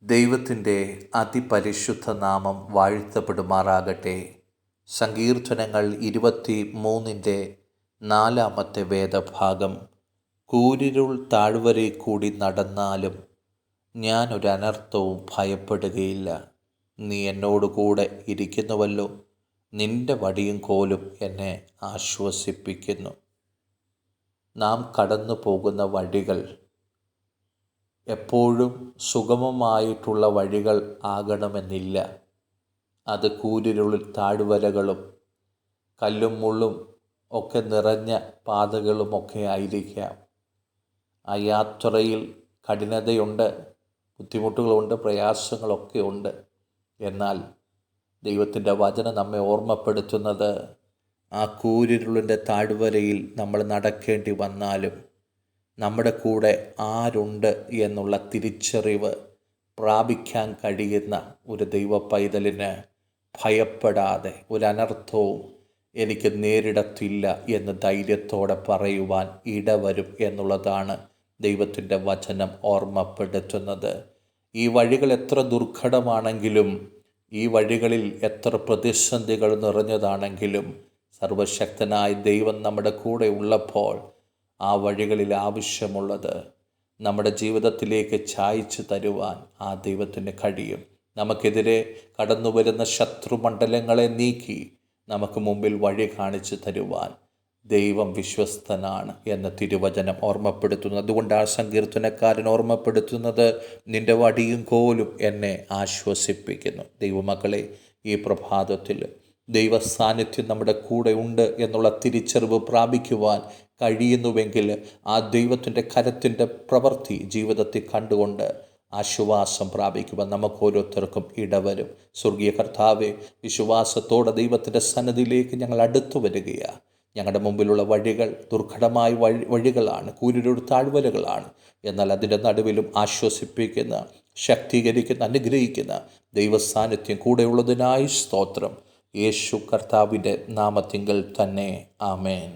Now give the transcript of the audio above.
ദൈവത്തിൻ്റെ അതിപരിശുദ്ധ നാമം വാഴ്ത്തപ്പെടുമാറാകട്ടെ. സങ്കീർത്തനങ്ങൾ 23-ന്റെ 4 വേദഭാഗം. കൂരിരുൾ താഴ്വരയിൽ കൂടി നടന്നാലും ഞാൻ ഒരു അനർത്ഥവും ഭയപ്പെടുകയില്ല. നീ എന്നോടുകൂടെ ഇരിക്കുന്നുവല്ലോ, നിന്റെ വടിയും കോലും എന്നെ ആശ്വസിപ്പിക്കുന്നു. നാം കടന്നു പോകുന്ന വഴികൾ എപ്പോഴും സുഗമമായിട്ടുള്ള വഴികൾ ആകണമെന്നില്ല. അത് കൂരിരുളിൽ താഴ്വരകളും കല്ലും മുള്ളും ഒക്കെ നിറഞ്ഞ പാതകളുമൊക്കെ ആയിരിക്കാം. ആ യാത്രയിൽ കഠിനതയുണ്ട്, ബുദ്ധിമുട്ടുകളുണ്ട്, പ്രയാസങ്ങളൊക്കെ ഉണ്ട്. എന്നാൽ ദൈവത്തിൻ്റെ വചനം നമ്മെ ഓർമ്മപ്പെടുത്തുന്നത് ആ കൂരിരുളിൻ്റെ താഴ്വരയിൽ നമ്മൾ നടക്കേണ്ടി വന്നാലും നമ്മുടെ കൂടെ ആരുണ്ട് എന്നുള്ള തിരിച്ചറിവ് പ്രാപിക്കാൻ കഴിയുന്ന ഒരു ദൈവ പൈതലിന് ഭയപ്പെടാതെ ഒരു അനർത്ഥവും എനിക്ക് നേരിടത്തില്ല എന്ന് ധൈര്യത്തോടെ പറയുവാൻ ഇടവരും എന്നുള്ളതാണ് ദൈവത്തിൻ്റെ വചനം ഓർമ്മപ്പെടുത്തുന്നത്. ഈ വഴികൾ എത്ര ദുർഘടമാണെങ്കിലും, ഈ വഴികളിൽ എത്ര പ്രതിസന്ധികൾ നിറഞ്ഞതാണെങ്കിലും, സർവശക്തനായ ദൈവം നമ്മുടെ കൂടെ ഉള്ളപ്പോൾ ആ വഴികളിൽ ആവശ്യമുള്ളത് നമ്മുടെ ജീവിതത്തിലേക്ക് ചായ്ച്ചു തരുവാൻ ആ ദൈവത്തിന് കഴിയും. നമുക്കെതിരെ കടന്നു വരുന്ന ശത്രുമണ്ഡലങ്ങളെ നീക്കി നമുക്ക് മുമ്പിൽ വഴി കാണിച്ചു തരുവാൻ ദൈവം വിശ്വസ്തനാണ് എന്ന് തിരുവചനം ഓർമ്മപ്പെടുത്തുന്നു. അതുകൊണ്ട് ആ സങ്കീർത്തനക്കാരൻ ഓർമ്മപ്പെടുത്തുന്നത്, നിന്റെ വടിയും കോലും എന്നെ ആശ്വസിപ്പിക്കുന്നു. ദൈവമക്കളെ, ഈ പ്രഭാതത്തിൽ ദൈവ സാന്നിധ്യം നമ്മുടെ കൂടെ ഉണ്ട് എന്നുള്ള തിരിച്ചറിവ് പ്രാപിക്കുവാൻ കഴിയുന്നുവെങ്കിൽ ആ ദൈവത്തിൻ്റെ കരത്തിൻ്റെ പ്രവൃത്തി ജീവിതത്തിൽ കണ്ടുകൊണ്ട് ആശ്വാസം പ്രാപിക്കുവാൻ നമുക്ക് ഓരോരുത്തർക്കും ഇടവരും. സ്വർഗീയ കർത്താവേ, വിശ്വാസത്തോടെ ദൈവത്തിൻ്റെ സന്നിധിയിലേക്ക് ഞങ്ങൾ അടുത്തു വരികയാണ്. ഞങ്ങളുടെ മുമ്പിലുള്ള വഴികൾ ദുർഘടമായ വഴികളാണ്, കൂരിരുൾ താഴ്വരകളാണ്. എന്നാൽ അതിൻ്റെ നടുവിലും ആശ്വസിപ്പിക്കുന്ന, ശക്തീകരിക്കുന്ന, അനുഗ്രഹിക്കുന്ന ദൈവസാന്നിധ്യം കൂടെയുള്ളതിനായി സ്തോത്രം. യേശു കർത്താവിൻ്റെ നാമത്തിങ്കൽ തന്നെ. ആമേൻ.